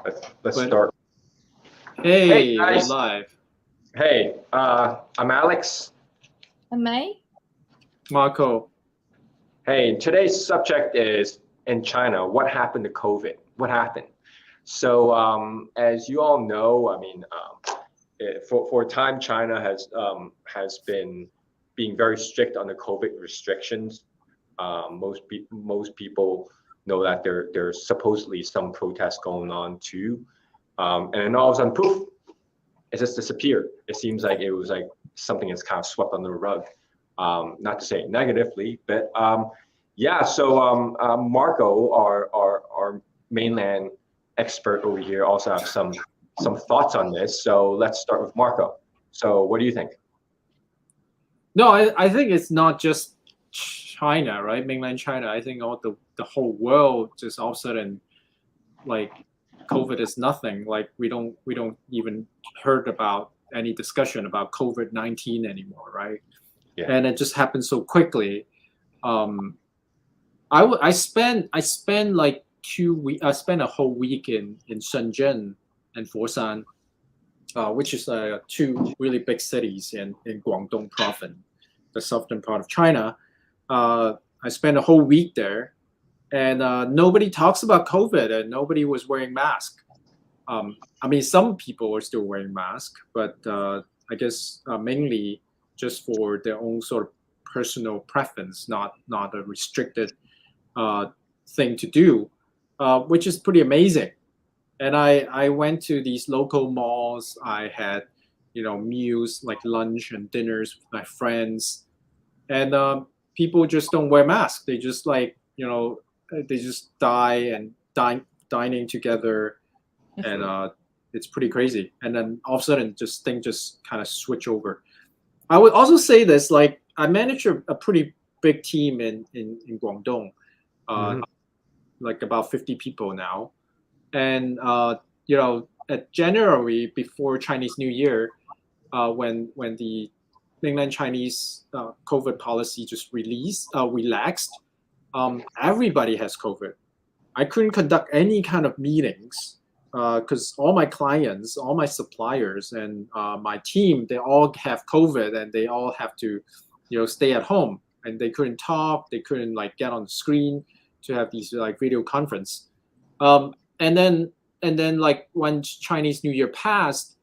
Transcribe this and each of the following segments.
Let's But start. Hey hey, we're guys. live. Hey, I'm Alex. Am May? Marco, Hey, today's subject is in China. What happened to COVID? What happened? So, as you all know, for a time, China has been being very strict on the COVID restrictions. Most people know that there's supposedly some protests going on too, and then all of a sudden, poof, it just disappeared. It seems like it was like something that's kind of swept under the rug. Not to say it negatively, but yeah. So Marco, our mainland expert over here, also have some thoughts on this. So let's start with Marco. So what do you think? no, I think it's not just China, right? Mainland China. I think all the whole world just all of a sudden, like, COVID is nothing. Like we don't even heard about any discussion about COVID-19 anymore, right? Yeah. And it just happened so quickly. I spent like 2 weeks. I spent a whole week in Shenzhen and Foshan, which is two really big cities in Guangdong province, the southern part of China. I spent a whole week there, and nobody talks about COVID, and nobody was wearing masks. I mean, some people were still wearing masks, but I guess mainly just for their own sort of personal preference, not a restricted thing to do, which is pretty amazing. And I went to these local malls. I had, meals like lunch and dinners with my friends, and people just don't wear masks. They just they just dining together, and it's pretty crazy. And then all of a sudden, things just kind of switch over. I would also say this, like I manage a pretty big team in Guangdong, like about 50 people now, and at January before Chinese New Year, when the mainland Chinese COVID policy just relaxed, everybody has COVID. I couldn't conduct any kind of meetings because all my clients, all my suppliers, and my team, they all have COVID, and they all have to, stay at home, and they couldn't talk, they couldn't like get on the screen to have these like video conference. And then like when Chinese New Year passed,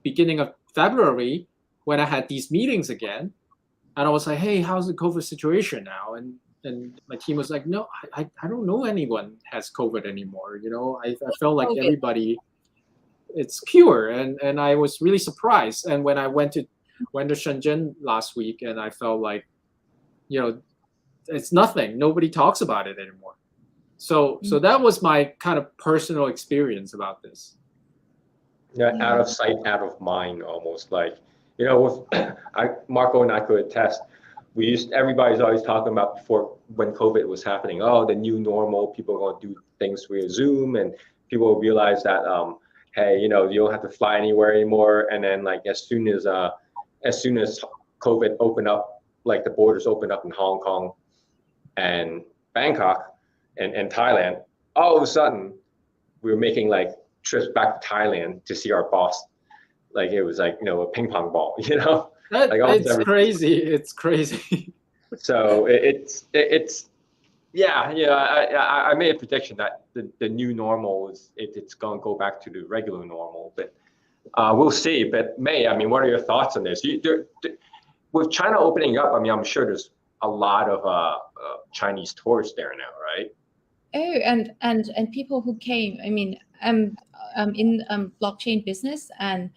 beginning of February, when I had these meetings again, and I was like, hey, how's the COVID situation now? And my team was like, no, I don't know anyone has COVID anymore. I felt like everybody, it's pure. And I was really surprised. And when I went to Shenzhen last week, and I felt like, it's nothing. Nobody talks about it anymore. So that was my kind of personal experience about this. Yeah, out of sight, out of mind, almost like, with Marco and I could attest. Everybody's always talking about before when COVID was happening. Oh, the new normal. People are going to do things via Zoom, and people realize that, hey, you don't have to fly anywhere anymore. And then, like, as soon as COVID opened up, like the borders opened up in Hong Kong and Bangkok and Thailand, all of a sudden we were making like trips back to Thailand to see our boss. Like it was like a ping pong ball, Like it's crazy. It's crazy. So it's yeah. I made a prediction that the new normal it's going to go back to the regular normal, but we'll see. But May, I mean, what are your thoughts on this? With China opening up, I mean, I'm sure there's a lot of Chinese tourists there now, right? Oh, and people who came. I mean, I'm in blockchain business, and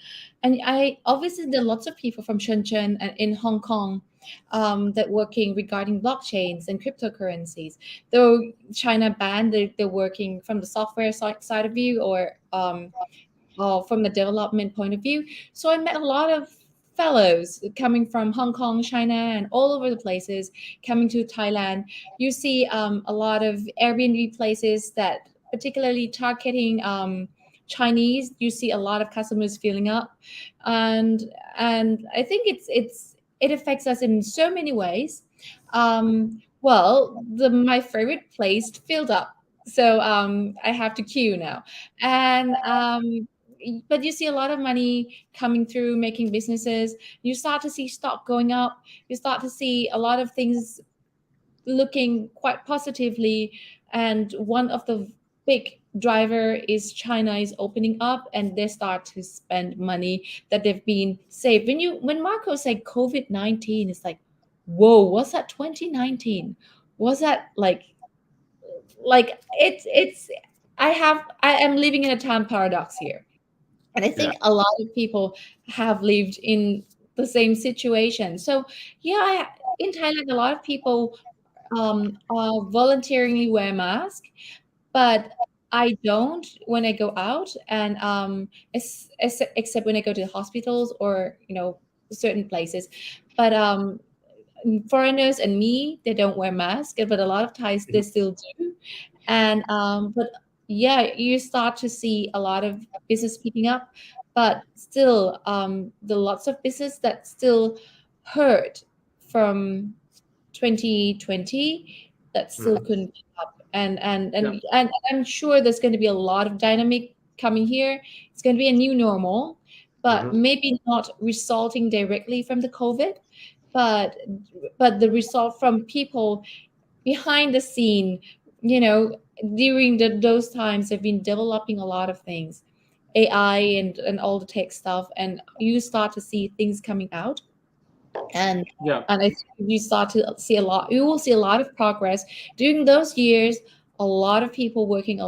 I obviously there are lots of people from Shenzhen and in Hong Kong that working regarding blockchains and cryptocurrencies. Though China banned, they're working from the software side of view, or from the development point of view. So I met a lot of fellows coming from Hong Kong, China, and all over the places coming to Thailand. You see a lot of Airbnb places that particularly targeting Chinese. You see a lot of customers filling up, and I think it affects us in so many ways. Well, my favorite place filled up So I have to queue now. And but you see a lot of money coming through making businesses. You start to see stock going up. You start to see a lot of things looking quite positively. And one of the big driver is China is opening up and they start to spend money that they've been saved. When Marco said COVID-19, it's like, whoa, was that 2019? Was that it's I am living in a time paradox here. And I Yeah. think a lot of people have lived in the same situation. So yeah, in Thailand, a lot of people voluntarily wear masks, but I don't when I go out, and except when I go to hospitals or certain places. But foreigners and me, they don't wear masks, but a lot of Thais they Mhm. still do. And but yeah, you start to see a lot of business picking up, but still the lots of business that still hurt from 2020 that still Mhm. couldn't pick up. And and Yeah. and and I'm sure there's going to be a lot of dynamic coming here. It's going to be a new normal, but Mhm. maybe not resulting directly from the COVID, but the result from people behind the scene, you know, during those times have been developing a lot of things, AI and all the tech stuff, and you start to see things coming out. and Yeah. and I think you start to see a lot. You will see a lot of progress during those years. A lot of people working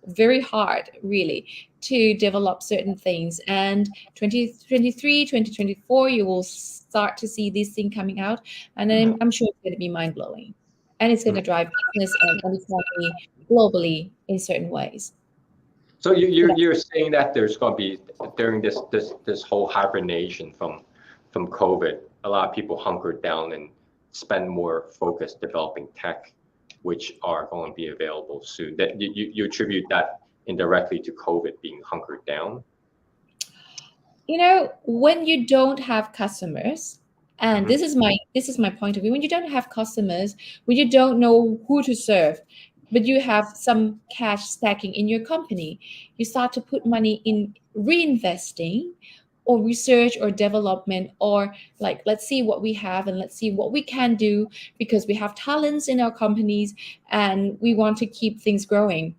very hard, really, to develop certain things. And 2023, 2024, you will start to see this thing coming out, and I'm sure it's going to be mind blowing, and it's going to Mhm. drive business and economy globally in certain ways. So So you're saying that there's going to be during this whole hibernation from COVID, a lot of people hunkered down and spend more focus developing tech, which are going to be available soon. That you attribute that indirectly to COVID being hunkered down. when you don't have customers, and Hmm. this is my point of view, when you don't have customers, when you don't know who to serve, but you have some cash stacking in your company, you start to put money in reinvesting or research or development, or like, let's see what we have and let's see what we can do, because we have talents in our companies and we want to keep things growing.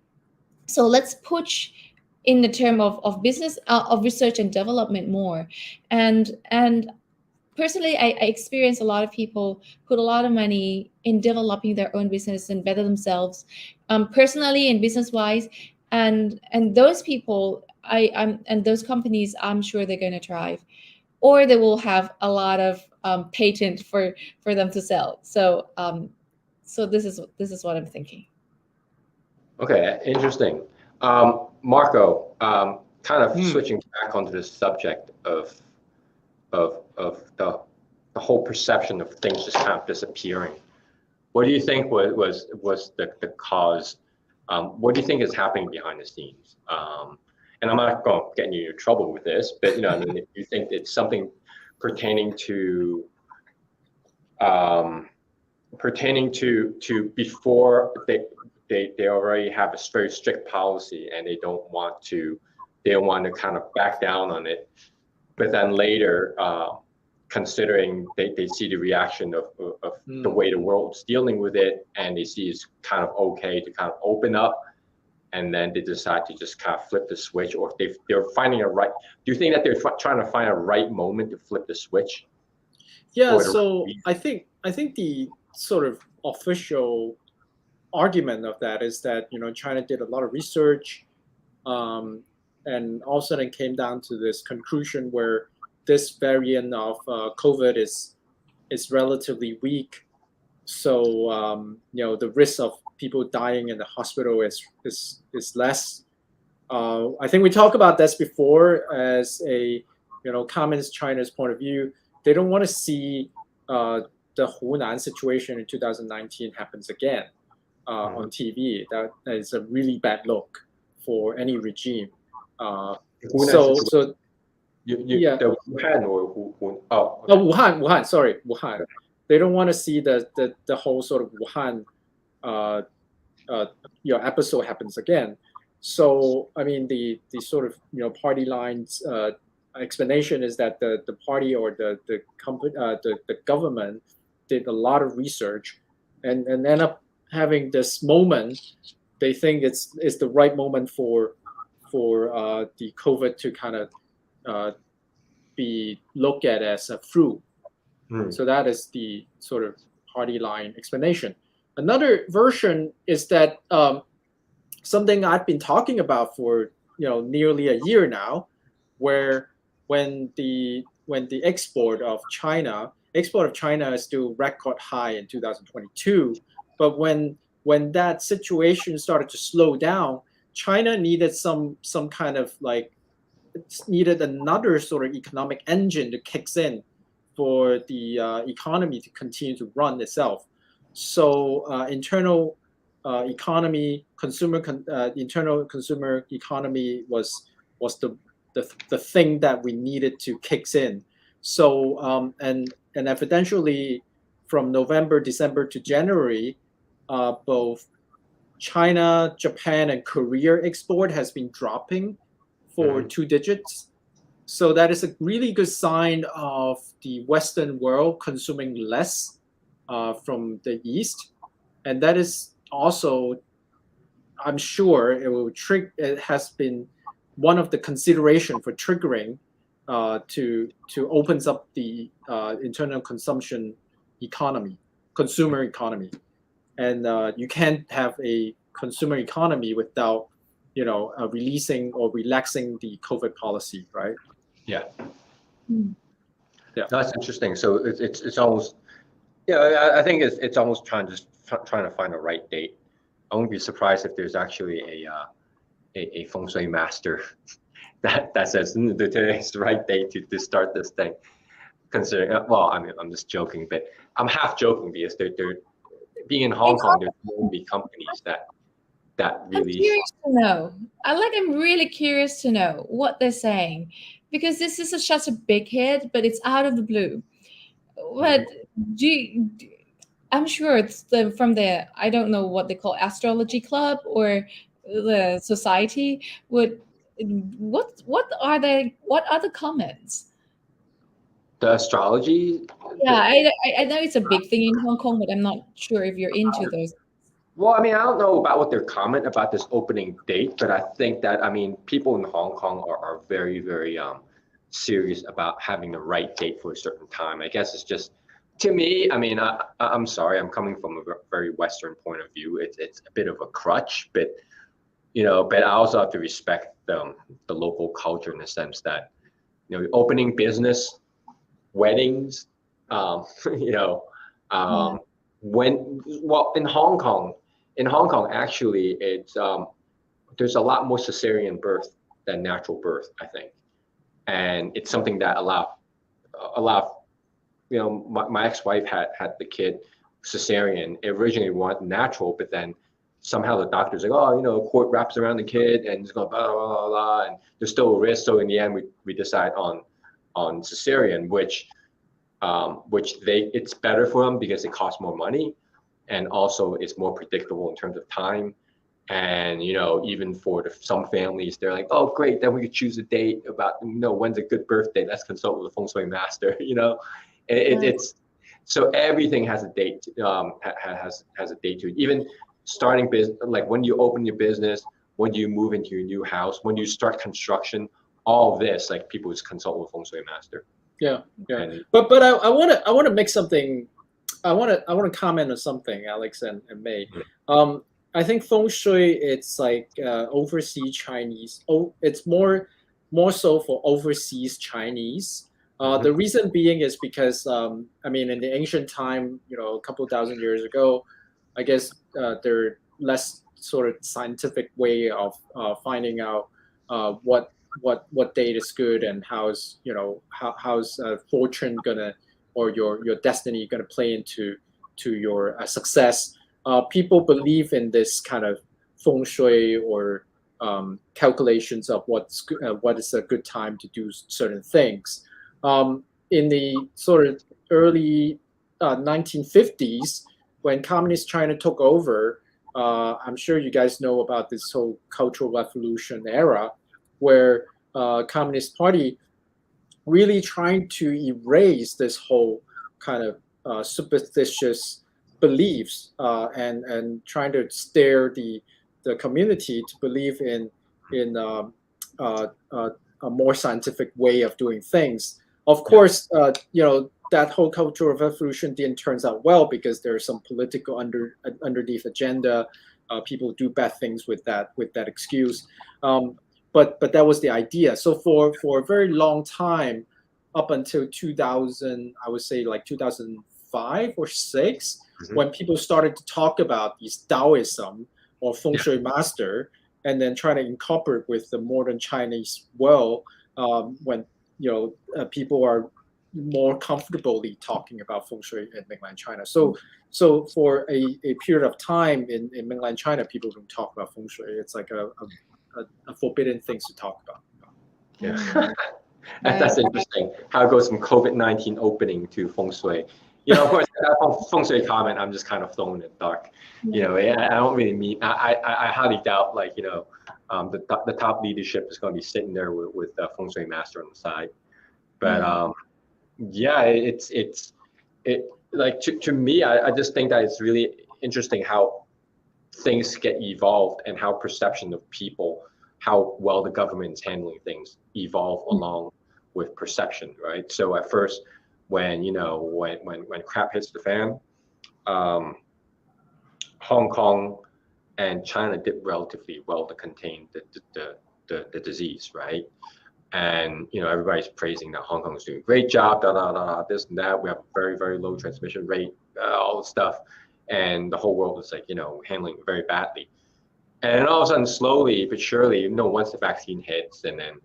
So let's push in the term of business, of research and development more. And personally, I experience a lot of people put a lot of money in developing their own business and better themselves, personally and business wise. And those people, and those companies, I'm sure they're going to thrive, or they will have a lot of patent for them to sell. So this is what I'm thinking. Okay, interesting. Marco, kind of Hmm. switching back onto the subject of the whole perception of things just kind of disappearing. What do you think was the cause? What do you think is happening behind the scenes? And I'm not going to get you in trouble with this, but I mean, if you think it's something pertaining to um, before they already have a very strict policy and they don't want to kind of back down on it, but then later, considering they see the reaction of the Hmm. way the world's dealing with it, and they see it's kind of okay to kind of open up, and then they decide to just kind of flip the switch, or they're finding a right. Do you think that they're trying to find a right moment to flip the switch Yeah. for the right So reason? I think the sort of official argument of that is that China did a lot of research, um, and all of a sudden came down to this conclusion where this variant of COVID is relatively weak. So the risk of people dying in the hospital is less. I think we talked about this before as a Communist China's point of view. They don't want to see uh, the Hunan situation in 2019 happens again Mhm. on TV. That is a really bad look for any regime. Uh, The Hunan so situation. so yeah, The Wuhan or who? Oh, oh, okay. Wuhan, sorry, Wuhan. They don't want to see the whole sort of Wuhan uh, uh, episode happens again. So I mean, the sort of party lines explanation is that the party or the company the government did a lot of research and end up having this moment. They think it's the right moment for the COVID to kind of be looked at as a flu. So that is the sort of party line explanation. Another version is that something I've been talking about for nearly a year now, where when the export of China is still record high in 2022, but when that situation started to slow down, China needed some kind of needed another sort of economic engine to kick in for the economy to continue to run itself. So internal consumer economy was the thing that we needed to kick in. So and evidentially, from November, December to January, both China, Japan, and Korea export has been dropping for 2 digits. So that is a really good sign of the Western world consuming less from the East, and that is also, I'm sure, it has been one of the consideration for triggering to opens up the internal consumption economy, consumer economy, and you can't have a consumer economy without releasing or relaxing the COVID policy, right? Yeah. Mm. Yeah, that's interesting. So it's almost, I think it's almost trying to find the right date. I won't be surprised if there's actually a feng shui master that says today's the right day to start this thing. Considering, well, I mean, I'm just joking, but I'm half joking because they're being in Hong Kong, there won't be companies that really. I'm curious to know. I'm really curious to know what they're saying, because this is such a big hit, but it's out of the blue. But I'm sure it's from the, I don't know what they call astrology club or the society. What are the comments? The astrology. Yeah, I know it's a big thing in Hong Kong, but I'm not sure if you're into those. Well, I mean, I don't know about what their comment about this opening date, but I think that, I mean, people in Hong Kong are very, very serious about having the right date for a certain time. I guess it's just, to me, I mean, I'm sorry, I'm coming from a very Western point of view. It's a bit of a crutch, but but I also have to respect the local culture in the sense that opening business, weddings, when in Hong Kong actually it's there's a lot more cesarean birth than natural birth, I think, and it's something that allow my ex-wife had the kid cesarean. It originally wanted natural, but then somehow the doctor's like, cord wraps around the kid and it's going blah blah blah blah, and there's still a risk. So in the end, we decide on cesarean, which it's better for them because it costs more money, and also it's more predictable in terms of time. And even for some families, they're like, oh great, then we could choose a date about when's a good birthday. Let's consult with a feng shui master. It's so everything has a date, has a date to it. Even starting business, like when you open your business, when you move into your new house, when you start construction, all of this, like people just consult with a feng shui master. Yeah. But I want to make something. I want to comment on something, Alex and May. I think feng shui, it's like overseas Chinese. Oh, it's more so for overseas Chinese. The reason being is because I mean, in the ancient time, a couple thousand years ago, I guess there are less sort of scientific way of finding out what date is good and how's fortune gonna, or your destiny gonna play into your success. People believe in this kind of feng shui or calculations of what is a good time to do certain things. In the sort of early 1950s, when communist China took over, I'm sure you guys know about this whole Cultural Revolution era, where Communist Party really trying to erase this whole kind of superstitious beliefs and trying to steer the community to believe in a more scientific way of doing things. Of course, that whole Cultural Revolution didn't turn out well because there's some political underneath agenda. People do bad things with that excuse. But that was the idea. So for a very long time, up until 2000, I would say like 2005 or 6, when people started to talk about these Taoism or Feng Shui master, and then trying to incorporate with the modern Chinese world, when people are more comfortably talking about Feng Shui in mainland China. So for a period of time in mainland China, people don't talk about Feng Shui. It's like a forbidden things to talk about. Yeah, that's interesting. How it goes from COVID-19 opening to Feng Shui. Of course, that Feng Shui comment, I'm just kind of throwing in the dark. I don't really mean. I highly doubt the top leadership is going to be sitting there with the Feng Shui master on the side. But it's like to me, I just think that it's really interesting how things get evolved and how perception of people, how well the government is handling things evolve along with perception, right? So at first, when crap hits the fan, Hong Kong and China did relatively well to contain the disease, right? And everybody's praising that Hong Kong is doing a great job, this and that. We have a very, very low transmission rate, all the stuff, and the whole world is like handling it very badly. And all of a sudden, slowly but surely, once the vaccine hits, and then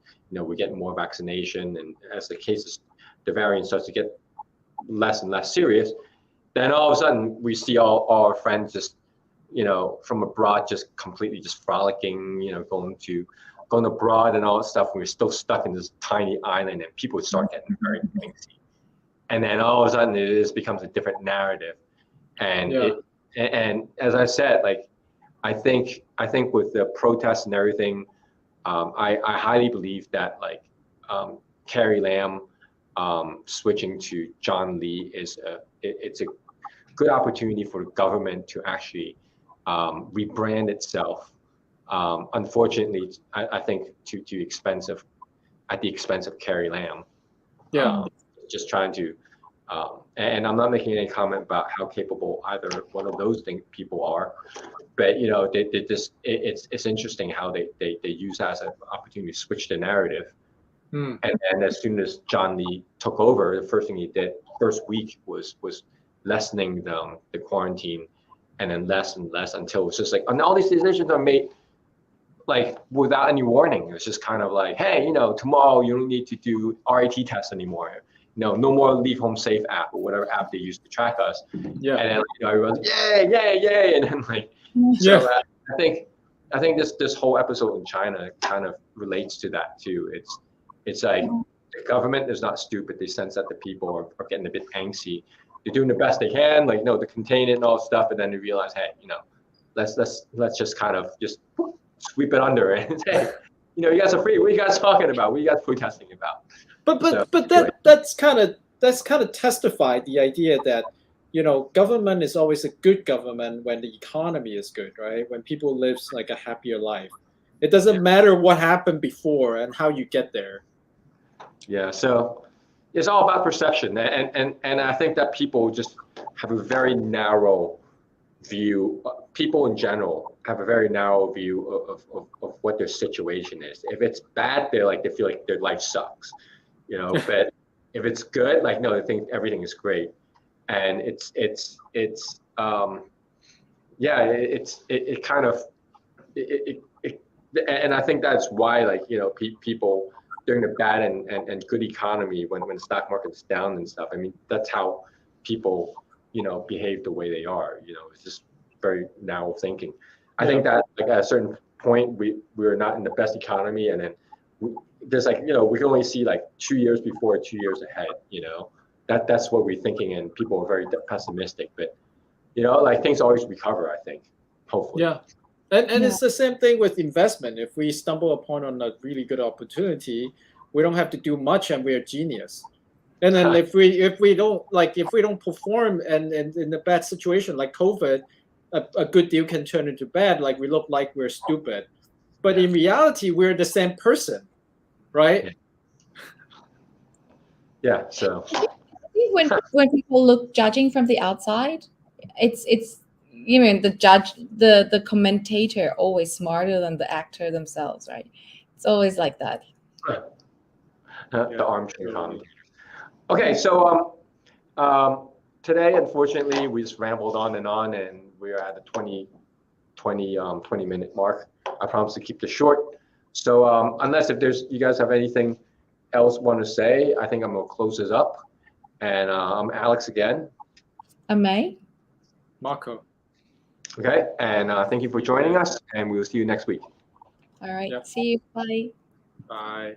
we get more vaccination, and as the variant starts to get less and less serious, then all of a sudden we see all our friends just from abroad just completely just frolicking, going abroad and all that stuff. And we're still stuck in this tiny island, and people start getting very angsty. And then all of a sudden, it just becomes a different narrative. And and as I said, like I think with the protests and everything, I highly believe that Carrie Lam switching to John Lee it's a good opportunity for the government to actually rebrand itself. Unfortunately, I think at the expense of Carrie Lam. Just trying to, and I'm not making any comment about how capable either one of those people are, but they just it's interesting how they use that as an opportunity to switch the narrative. And then as soon as John Lee took over, the first thing he did first week was lessening the quarantine, and then less and less until it's just like, and all these decisions are made like without any warning. It's just kind of like, hey, tomorrow you don't need to do RAT tests anymore. No more Leave Home Safe app or whatever app they use to track us. And then everyone's yay, and then so I think this whole episode in China kind of relates to that too. It's like the government is not stupid. They sense that the people are getting a bit angsty. They're doing the best they can, to contain it and all stuff, and then they realize, hey, let's just kind of just sweep it under and say, you guys are free. What are you guys talking about? What are you guys protesting about? But that's kind of testified the idea that government is always a good government when the economy is good, right? When people live like a happier life. It doesn't matter what happened before and how you get there. Yeah, so it's all about perception, and I think that people just have a very narrow view. People in general have a very narrow view of what their situation is. If it's bad, they feel like their life sucks, But if it's good, no, they think everything is great, and and I think that's why people during the bad and good economy, when the stock market's down and stuff, I mean, that's how people behave the way they are. It's just very narrow thinking. I think that at a certain point we're not in the best economy, and then there's we can only see 2 years before, 2 years ahead. That's what we're thinking, and people are very pessimistic. But things always recover, I think. hopefully. Yeah. And Yeah. it's the same thing with investment. If we stumble upon on a really good opportunity, we don't have to do much and we're genius. And then if we don't perform and in a bad situation like COVID, a good deal can turn into bad, like we look like we're stupid. But in reality, we're the same person, right? Yeah. So I think when people look judging from the outside, it's you mean the judge, the commentator always smarter than the actor themselves, right? It's always like that. the armchair commentator. Okay, so today, unfortunately, we just rambled on, and we're at the 20-minute mark. I promise to keep this short. So unless if you guys have anything else want to say, I think I'm gonna close this up. And I'm Alex again. I'm May. Marco. Okay, and thank you for joining us, and we'll see you next week. All right. Yeah. See you. Bye. Bye.